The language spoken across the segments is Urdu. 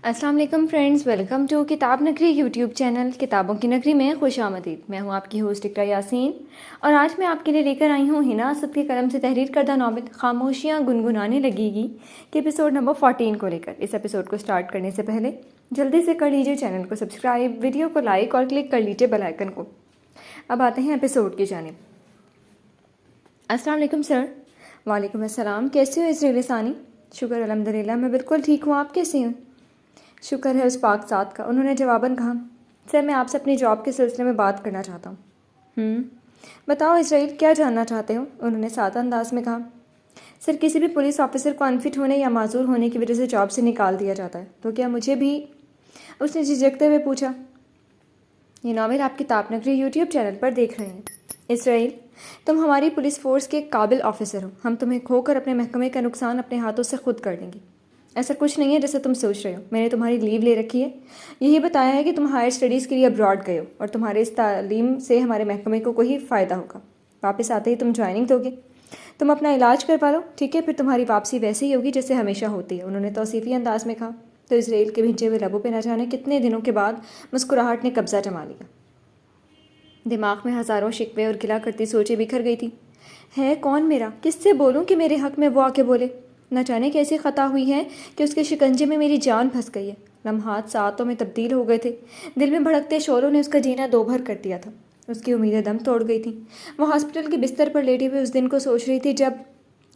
السلام علیکم فرینڈز، ویلکم ٹو کتاب نگری یوٹیوب چینل کتابوں کی نگری میں خوش آمدید۔ میں ہوں آپ کی ہوسٹ اقرا یاسین، اور آج میں آپ کے لیے لے کر آئی ہوں ہنا اسد کے قلم سے تحریر کردہ ناول خاموشیاں گنگنانے لگے گی کے ایپیسوڈ نمبر 14 کو لے کر۔ اس ایپیسوڈ کو سٹارٹ کرنے سے پہلے جلدی سے کر لیجیے چینل کو سبسکرائب، ویڈیو کو لائک اور کلک کر لیجیے بیل آئیکن کو۔ اب آتے ہیں ایپیسوڈ کی جانب۔ السلام علیکم سر۔ وعلیکم السلام، کیسے ہو اسرائیل ثانی؟ شکر الحمدللہ، میں بالکل ٹھیک ہوں، آپ کیسے ہیں؟ شکر ہے اس پاک ذات کا، انہوں نے جواباً کہا۔ سر، میں آپ سے اپنی جاب کے سلسلے میں بات کرنا چاہتا ہوں۔ بتاؤ اسرائیل، کیا جاننا چاہتے ہو؟ انہوں نے سادہ انداز میں کہا۔ سر، کسی بھی پولیس آفیسر کو انفٹ ہونے یا معذور ہونے کی وجہ سے جاب سے نکال دیا جاتا ہے، تو کیا مجھے بھی؟ اس نے جھجکتے ہوئے پوچھا۔ یہ ناول آپ کتاب نگری یوٹیوب چینل پر دیکھ رہے ہیں۔ اسرائیل، تم ہماری پولیس فورس کے قابل آفیسر ہو، ہم تمہیں کھو کر اپنے محکمے کا نقصان اپنے ہاتھوں سے خود کر دیں گے۔ ایسا کچھ نہیں ہے جیسے تم سوچ رہے ہو، میں نے تمہاری لیو لے رکھی ہے، یہی بتایا ہے کہ تم ہائر اسٹڈیز کے لیے ابراڈ گئے ہو اور تمہارے اس تعلیم سے ہمارے محکمے کو کوئی فائدہ ہوگا۔ واپس آتے ہی تم جوائننگ دو گے، تم اپنا علاج کروا لو، ٹھیک ہے؟ پھر تمہاری واپسی ویسے ہی ہوگی جیسے ہمیشہ ہوتی ہے، انہوں نے توصیفی انداز میں کہا۔ تو اسرائیل کے بھیجے ہوئے لبوں پہ نہ جانے کتنے دنوں کے بعد مسکراہٹ نے قبضہ جما لیا۔ دماغ میں ہزاروں شکوے اور گلا کرتی سوچیں بکھر گئی تھی۔ ہے کون میرا؟ کس سے بولوں کہ میرے حق میں وہ آ کے بولے؟ نہ جانے کیسی خطا ہوئی ہے کہ اس کے شکنجے میں میری جان پھنس گئی ہے۔ لمحات ساعتوں میں تبدیل ہو گئے تھے، دل میں بھڑکتے شعلوں نے اس کا جینا دوبھر کر دیا تھا، اس کی امیدیں دم توڑ گئی تھیں۔ وہ ہاسپٹل کے بستر پر لیٹے ہوئے اس دن کو سوچ رہی تھی جب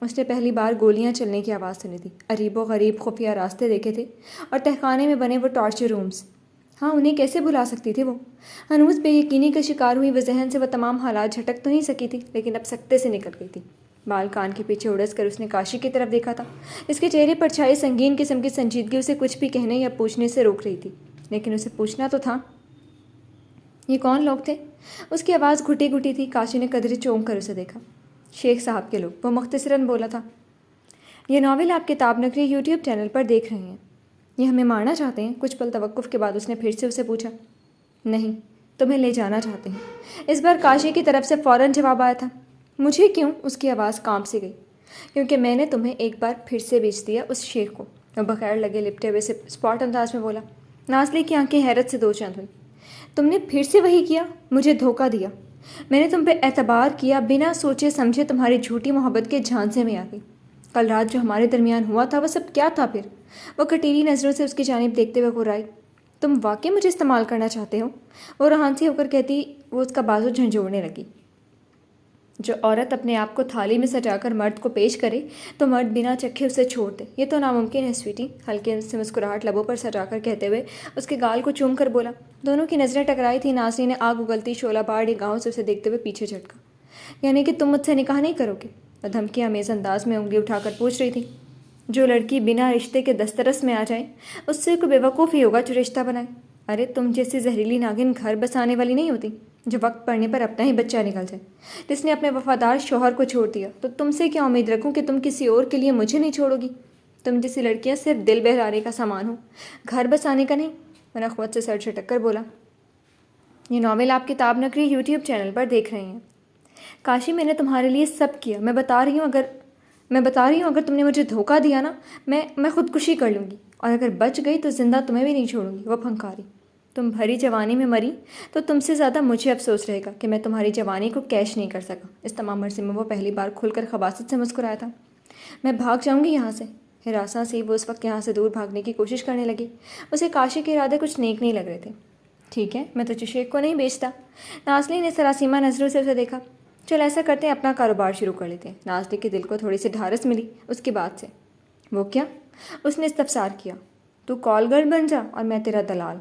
اس نے پہلی بار گولیاں چلنے کی آواز سنی تھی، عجیب و غریب خفیہ راستے دیکھے تھے، اور تہخانے میں بنے وہ ٹارچر رومز۔ ہاں، انہیں کیسے بھلا سکتی تھی وہ؟ ہنوز بے یقینی کا شکار ہوئی وہ ذہن سے وہ تمام حالات جھٹک تو نہیں سکی تھی، لیکن اب سکتے سے نکل گئی تھی۔ بال کان کے پیچھے اڑس کر اس نے کاشی کی طرف دیکھا تھا، اس کے چہرے پر چھائی سنگین قسم کی سنجیدگی اسے کچھ بھی کہنے یا پوچھنے سے روک رہی تھی، لیکن اسے پوچھنا تو تھا۔ یہ کون لوگ تھے؟ اس کی آواز گھٹی گھٹی تھی۔ کاشی نے قدرے چونک کر اسے دیکھا۔ شیخ صاحب کے لوگ، وہ مختصراً بولا تھا۔ یہ ناول آپ کتاب نگری یوٹیوب چینل پر دیکھ رہے ہیں۔ یہ ہمیں مارنا چاہتے ہیں؟ کچھ پل توقف کے بعد اس نے پھر سے اسے پوچھا۔ نہیں، تمہیں لے جانا چاہتے ہیں۔ اس بار کاشی کی طرف سے فوراً جواب آیا تھا۔ مجھے کیوں؟ اس کی آواز کانپ سی گئی۔ کیونکہ میں نے تمہیں ایک بار پھر سے بیچ دیا اس شیخ کو، وہ بغیر لگے لپٹے ہوئے سے اسپاٹ انداز میں بولا۔ نازلی کی آنکھیں حیرت سے دو چند ہوئیں۔ تم نے پھر سے وہی کیا؟ مجھے دھوکہ دیا؟ میں نے تم پہ اعتبار کیا، بنا سوچے سمجھے تمہاری جھوٹی محبت کے جھانسے میں آ گئی۔ کل رات جو ہمارے درمیان ہوا تھا وہ سب کیا تھا پھر؟ وہ کٹیلی نظروں سے اس کی جانب دیکھتے ہوئے غرائی۔ تم واقعی مجھے استعمال کرنا چاہتے ہو؟ وہ رہانسی ہو کر کہتی وہ اس کا بازو جھنجھوڑنے لگی۔ جو عورت اپنے آپ کو تھالی میں سجا کر مرد کو پیش کرے تو مرد بنا چکھے اسے چھوڑ دے، یہ تو ناممکن ہے سویٹی، ہلکے سے مسکراہٹ لبوں پر سجا کر کہتے ہوئے اس کے گال کو چوم کر بولا۔ دونوں کی نظریں ٹکرائی تھی۔ ناصری نے آگ اگلتی شعلہ بار نگاہوں سے اسے دیکھتے ہوئے پیچھے جھٹکا۔ یعنی کہ تم مجھ سے نکاح نہیں کرو گے؟ وہ دھمکی آمیز انداز میں انگلی اٹھا کر پوچھ رہی تھی۔ جو لڑکی بنا رشتے کے دسترس میں آ جائے اس سے کوئی بیوقوف ہی ہوگا جو رشتہ بنائے۔ ارے تم جیسی زہریلی ناگن گھر بسانے والی نہیں ہوتی جو وقت پڑنے پر اپنا ہی بچہ نکل جائے۔ جس نے اپنے وفادار شوہر کو چھوڑ دیا تو تم سے کیا امید رکھوں کہ تم کسی اور کے لیے مجھے نہیں چھوڑو گی؟ تم جیسی لڑکیاں صرف دل بہلانے کا سامان ہو، گھر بسانے کا نہیں۔ وہ نخوت سے سر جھٹک کر بولا۔ یہ ناول آپ کتاب نگری یوٹیوب چینل پر دیکھ رہے ہیں۔ کاشی، میں نے تمہارے لیے سب کیا، میں بتا رہی ہوں اگر تم نے مجھے دھوکہ دیا نا، میں خودکشی کر لوں گی، اور اگر بچ گئی تو زندہ تمہیں بھی نہیں چھوڑوں گی۔ وہ پھنکاری۔ تم بھری جوانی میں مری تو تم سے زیادہ مجھے افسوس رہے گا کہ میں تمہاری جوانی کو کیش نہیں کر سکا۔ اس تمام عرصے میں وہ پہلی بار کھل کر خباثت سے مسکرایا تھا۔ میں بھاگ جاؤں گی یہاں سے۔ ہراساں سی وہ اس وقت یہاں سے دور بھاگنے کی کوشش کرنے لگی۔ اسے کاشی کے ارادے کچھ نیک نہیں لگ رہے تھے۔ ٹھیک ہے، میں تجھے شیخ کو نہیں بیچتا۔ نازلی نے سراسیمہ نظروں سے اسے دیکھا۔ چل ایسا کرتے ہیں، اپنا کاروبار شروع کر لیتے ہیں۔ نازلی کے دل کو تھوڑی سی ڈھارس ملی اس کی بات سے۔ وہ کیا؟ اس نے استفسار کیا۔ تو کال گرل بن جا اور میں تیرا دلال۔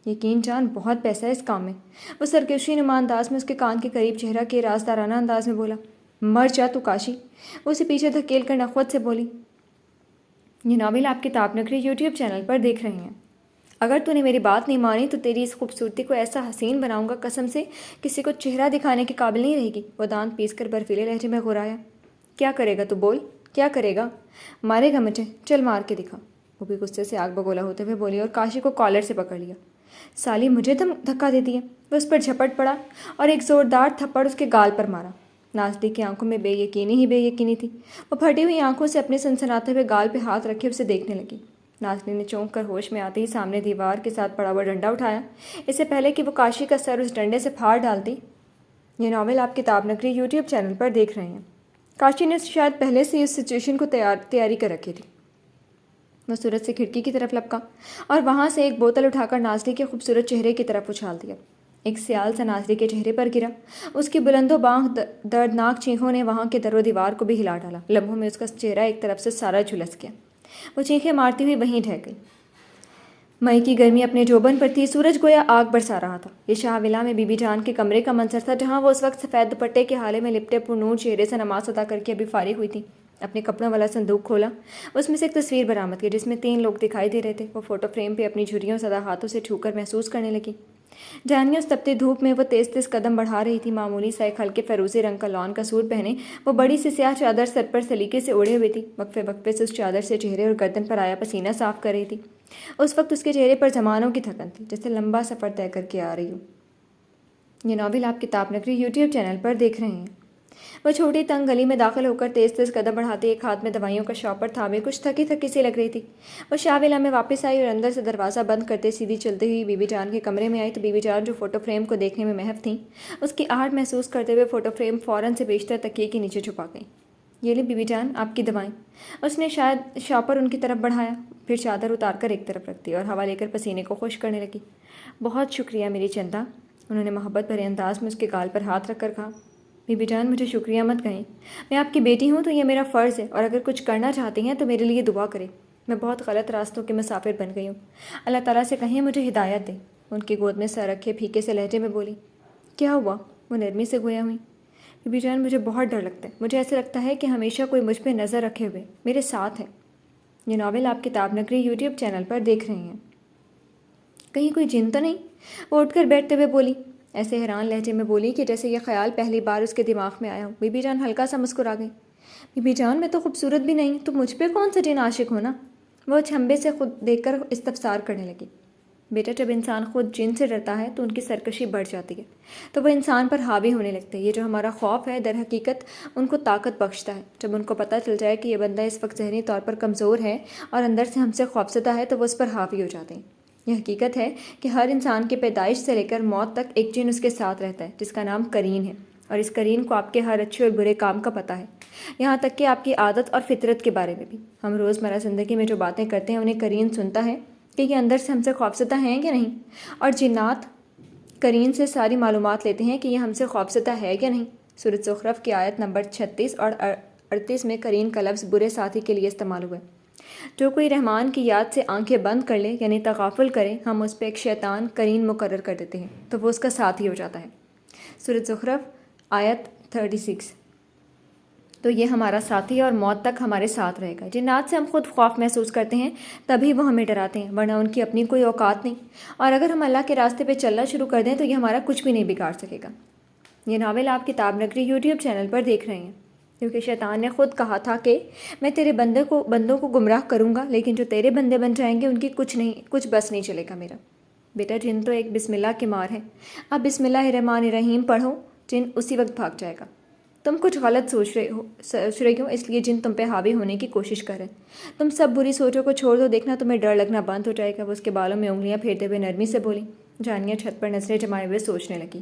یقین جان، بہت پیسہ ہے اس کام میں۔ وہ سرکشی نما انداز میں اس کے کان کے قریب چہرہ کے رازدارانہ انداز میں بولا۔ مر جا تو کاشی، وہ اسے پیچھے دھکیل کر نخوت سے بولی۔ یہ ناول آپ کتاب نگری یوٹیوب چینل پر دیکھ رہے ہیں۔ اگر تو نے میری بات نہیں مانی تو تیری اس خوبصورتی کو ایسا حسین بناؤں گا، قسم سے کسی کو چہرہ دکھانے کے قابل نہیں رہے گی۔ وہ دانت پیس کر برفیلے لہجے میں غرایا۔ کیا کرے گا تو بول، کیا کرے گا؟ مارے گا مجھے؟ چل مار کے دکھا۔ وہ بھی غصے سے آگ بگولا ہوتے ہوئے بولی اور کاشی کو کالر سے پکڑ لیا۔ سالی مجھے دھکا دیتی ہے۔ وہ اس پر جھپٹ پڑا اور ایک زوردار تھپڑ اس کے گال پر مارا۔ نازلی کی آنکھوں میں بے یقینی ہی بے یقینی تھی۔ وہ پھٹی ہوئی آنکھوں سے اپنے سنسناتے ہوئے گال پہ ہاتھ رکھے اسے دیکھنے لگی۔ نازنین نے چونک کر ہوش میں آتے ہی سامنے دیوار کے ساتھ پڑا ہوا ڈنڈا اٹھایا، اس سے پہلے کہ وہ کاشی کا سر اس ڈنڈے سے پھاڑ ڈالتی۔ یہ ناول آپ کتاب نگری یوٹیوب چینل پر دیکھ رہے ہیں۔ کاشی نے شاید پہلے سے اس سچویشن کو تیاری کر رکھی تھی۔ وہ سورج سے کھڑکی کی طرف لپکا اور وہاں سے ایک بوتل اٹھا کر نازلی کے خوبصورت چہرے کی طرف اچھال دیا۔ ایک سیال سا نازلی کے چہرے پر گرا۔ اس کی بلند و بانگ دردناک چینخوں نے وہاں کے در و دیوار کو بھی ہلا ڈالا۔ لمحوں میں اس کا چہرہ ایک طرف سے سارا جھلس گیا۔ وہ چینخیں مارتی ہوئی وہیں ڈھہ گئی۔ مئی کی گرمی اپنے جوبن پر تھی، سورج گویا آگ برسا رہا تھا۔ یہ شاہ ولا میں بی بی جان کے کمرے کا منظر تھا، جہاں وہ اس وقت سفید دوپٹے کے حالے میں لپٹے پرنور چہرے سے نماز ادا کر کے ابھی فارغ ہوئی تھی۔ اپنے کپڑوں والا صندوق کھولا، اس میں سے ایک تصویر برآمد کی جس میں 3 لوگ دکھائی دے رہے تھے۔ وہ فوٹو فریم پہ اپنی جھریوں زدہ ہاتھوں سے چھو کر محسوس کرنے لگی۔ جانیہ اس تپتی دھوپ میں وہ تیز تیز قدم بڑھا رہی تھی۔ معمولی سا ایک ہلکے فیروزی رنگ کا لان کا سوٹ پہنے وہ بڑی سی سیاہ چادر سر پر سلیقے سے اوڑھے ہوئی تھی۔ وقفے وقفے سے اس چادر سے چہرے اور گردن پر آیا پسینہ صاف کر رہی تھی۔ اس وقت اس کے چہرے پر زمانوں کی تھکن تھی، جیسے لمبا سفر طے کر کے آ رہی ہو۔ یہ ناول آپ کتاب نگری یوٹیوب چینل پر دیکھ رہے ہیں۔ وہ چھوٹی تنگ گلی میں داخل ہو کر تیز تیز قدم بڑھاتے ایک ہاتھ میں دوائیوں کا شاپر تھامے کچھ تھکی تھکی سی لگ رہی تھی۔ وہ شاہ ولا میں واپس آئی اور اندر سے دروازہ بند کرتے سیدھی چلتے ہوئی بی بی جان کے کمرے میں آئی تو بی بی جان جو فوٹو فریم کو دیکھنے میں محو تھیں، اس کی آہٹ محسوس کرتے ہوئے فوٹو فریم فوراً سے بیشتر تکیے کے نیچے چھپا گئی۔ یہ لیں بی بی جان آپ کی دوائیں۔ اس نے شاید شاپر ان کی طرف بڑھایا، پھر چادر اتار کر ایک طرف رکھ دی اور ہوا لے کر پسینے کو خشک کرنے لگی۔ بہت شکریہ میری چندا، انہوں نے محبت بھرے انداز میں اس کے گال پر ہاتھ رکھ کر کہا۔ بی بی جان مجھے شکریہ مت کہیں، میں آپ کی بیٹی ہوں تو یہ میرا فرض ہے، اور اگر کچھ کرنا چاہتی ہیں تو میرے لیے دعا کریں۔ میں بہت غلط راستوں کی مسافر بن گئی ہوں، اللہ تعالیٰ سے کہیں مجھے ہدایت دے۔ ان کی گود میں سر رکھے پھیکے سے لہجے میں بولی۔ کیا ہوا؟ وہ نرمی سے گویا ہوئی۔ بی بی جان مجھے بہت ڈر لگتا ہے، مجھے ایسا لگتا ہے کہ ہمیشہ کوئی مجھ پہ نظر رکھے ہوئے میرے ساتھ ہے۔ یہ ناول آپ کتاب نگری یوٹیوب چینل پر دیکھ رہے ہیں۔ کہیں کوئی جن تو نہیں؟ وہ اٹھ کر بیٹھتے ہوئے بولی، ایسے حیران لہجے میں بولی کہ جیسے یہ خیال پہلی بار اس کے دماغ میں آیا ہو۔ بی بی جان ہلکا سا مسکرا گئی۔ بی بی جان میں تو خوبصورت بھی نہیں، تو مجھ پہ کون سا جن عاشق ہونا؟ وہ چھمبے سے خود دیکھ کر استفسار کرنے لگی۔ بیٹا جب انسان خود جن سے ڈرتا ہے تو ان کی سرکشی بڑھ جاتی ہے، تو وہ انسان پر حاوی ہونے لگتے ہیں۔ یہ جو ہمارا خوف ہے در حقیقت ان کو طاقت بخشتا ہے۔ جب ان کو پتہ چل جائے کہ یہ بندہ اس وقت ذہنی طور پر کمزور ہے اور اندر سے ہم سے خوفزدہ ہے تو وہ اس پر حاوی ہو جاتے ہیں۔ یہ حقیقت ہے کہ ہر انسان کے پیدائش سے لے کر موت تک ایک جن اس کے ساتھ رہتا ہے جس کا نام کرین ہے، اور اس کرین کو آپ کے ہر اچھے اور برے کام کا پتہ ہے، یہاں تک کہ آپ کی عادت اور فطرت کے بارے میں بھی۔ ہم روزمرہ زندگی میں جو باتیں کرتے ہیں انہیں کرین سنتا ہے کہ یہ اندر سے ہم سے خوفزدہ ہیں کہ نہیں، اور جنات کرین سے ساری معلومات لیتے ہیں کہ یہ ہم سے خوفزدہ ہے کہ نہیں۔ سورۃ زخرف کی آیت نمبر 36 اور 38 میں کرین کا لفظ برے ساتھی کے لیے استعمال ہوا ہے۔ جو کوئی رحمان کی یاد سے آنکھیں بند کر لے یعنی تغافل کرے، ہم اس پہ ایک شیطان کرین مقرر کر دیتے ہیں تو وہ اس کا ساتھی ہو جاتا ہے۔ سورۃ زخرف آیت 36۔ تو یہ ہمارا ساتھی اور موت تک ہمارے ساتھ رہے گا۔ جنات سے ہم خود خوف محسوس کرتے ہیں تبھی وہ ہمیں ڈراتے ہیں، ورنہ ان کی اپنی کوئی اوقات نہیں، اور اگر ہم اللہ کے راستے پہ چلنا شروع کر دیں تو یہ ہمارا کچھ بھی نہیں بگاڑ سکے گا۔ یہ ناول آپ کتاب نگری یوٹیوب چینل پر دیکھ رہے ہیں۔ کیونکہ شیطان نے خود کہا تھا کہ میں تیرے بندوں کو گمراہ کروں گا، لیکن جو تیرے بندے بن جائیں گے ان کی کچھ بس نہیں چلے گا میرا۔ بیٹا جن تو ایک بسم اللہ کی مار ہے، اب بسم اللہ الرحمن الرحیم پڑھو، جن اسی وقت بھاگ جائے گا۔ تم کچھ غلط سوچ رہی ہو، اس لیے جن تم پہ حاوی ہونے کی کوشش کر رہے۔ تم سب بری سوچوں کو چھوڑ دو، دیکھنا تمہیں ڈر لگنا بند ہو جائے گا۔ وہ اس کے بالوں میں انگلیاں پھیرتے ہوئے نرمی سے بولی۔ جانیہ چھت پر نظریں جمائے ہوئے سوچنے لگی۔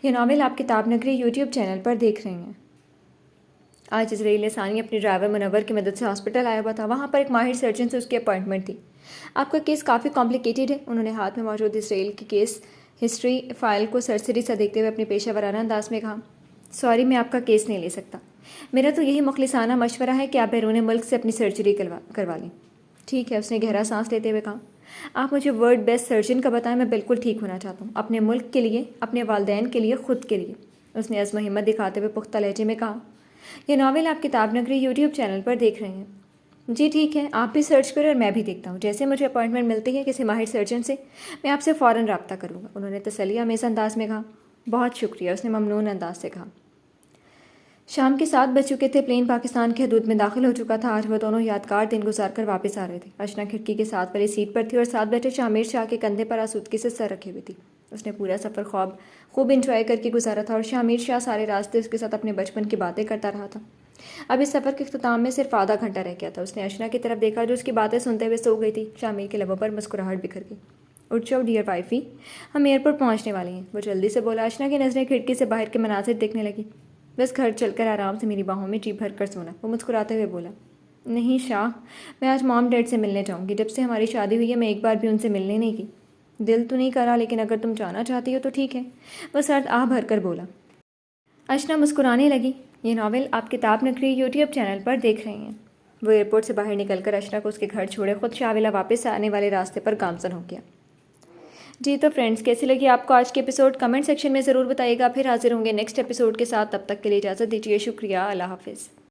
یہ ناول آپ کتاب نگری یوٹیوب چینل پر دیکھ رہے ہیں۔ آج اسرائیل ثانی اپنے ڈرائیور منور کی مدد سے ہاسپٹل آیا ہوا تھا۔ وہاں پر ایک ماہر سرجن سے اس کی اپائنٹمنٹ تھی۔ آپ کا کیس کافی کمپلیکیٹڈ ہے، انہوں نے ہاتھ میں موجود اسرائیل کی کیس ہسٹری فائل کو سرسری سا دیکھتے ہوئے اپنے پیشہ ورانہ انداز میں کہا۔ سوری، میں آپ کا کیس نہیں لے سکتا۔ میرا تو یہی مخلصانہ مشورہ ہے کہ آپ بیرون ملک سے اپنی سرجری کروا لیں۔ ٹھیک ہے، اس نے گہرا سانس لیتے ہوئے کہا۔ آپ مجھے ورلڈ بیسٹ سرجن کا بتائیں، میں بالکل ٹھیک ہونا چاہتا ہوں، اپنے ملک کے لیے، اپنے والدین کے لیے، خود کے لیے۔ اس نے عزم و ہمت دکھاتے ہوئے پختہ لہجے میں کہا۔ یہ ناول آپ کتاب نگری یوٹیوب چینل پر دیکھ رہے ہیں۔ جی ٹھیک ہے، آپ بھی سرچ کریں اور میں بھی دیکھتا ہوں۔ جیسے مجھے اپائنٹمنٹ ملتی ہے کسی ماہر سرجن سے، میں آپ سے فوراً رابطہ کروں گا، انہوں نے تسلی آمیز انداز میں کہا۔ بہت شکریہ، اس نے ممنون انداز سے کہا۔ شام کے 7 بج چکے تھے، پلین پاکستان کی حدود میں داخل ہو چکا تھا۔ آج وہ دونوں یادگار دن گزار کر واپس آ رہے تھے۔ اشنا کھڑکی کے ساتھ والی سیٹ پر تھی اور ساتھ بیٹھے شامیر شاہ کے کندھے پر آسودگی سے سر رکھے ہوئی تھی۔ اس نے پورا سفر خوب انجوائے کر کے گزارا تھا اور شامیر شاہ سارے راستے اس کے ساتھ اپنے بچپن کی باتیں کرتا رہا تھا۔ اب اس سفر کے اختتام میں صرف آدھا گھنٹہ رہ گیا تھا۔ اس نے اشنا کی طرف دیکھا جو اس کی باتیں سنتے ہوئے سو گئی تھی۔ شامل کے لبوں پر مسکراہٹ بکھر گئی۔ اٹھ جاؤ ڈیئر وائفی، ہم ایئرپورٹ پہنچنے والے ہیں، وہ جلدی سے بولا۔ اشنا کی نظریں کھڑکی سے باہر کے مناظر دیکھنے لگی۔ بس گھر چل کر آرام سے میری باہوں میں جی بھر کر سونا، وہ مسکراتے ہوئے بولا۔ نہیں شاہ، میں آج مام ڈیڈ سے ملنے جاؤں گی۔ جب سے ہماری شادی ہوئی ہے میں ایک بار بھی ان سے ملنے نہیں گئی۔ دل تو نہیں کرا، لیکن اگر تم جانا چاہتی ہو تو ٹھیک ہے، وہ سرد آہ بھر کر بولا۔ اشنا مسکرانے لگی۔ یہ ناول آپ کتاب نگری یوٹیوب چینل پر دیکھ رہے ہیں۔ وہ ایئرپورٹ سے باہر نکل کر اشنا کو اس کے گھر چھوڑے خود شاولہ واپس آنے والے راستے پر گامزن ہو گیا۔ جی تو فرینڈس، کیسی لگی آپ کو آج کے ایپیسوڈ؟ کمنٹ سیکشن میں ضرور بتائیے گا۔ پھر حاضر ہوں گے نیکسٹ ایپیسوڈ کے ساتھ، تب تک کے لیے اجازت دیجیے۔ شکریہ، اللہ حافظ۔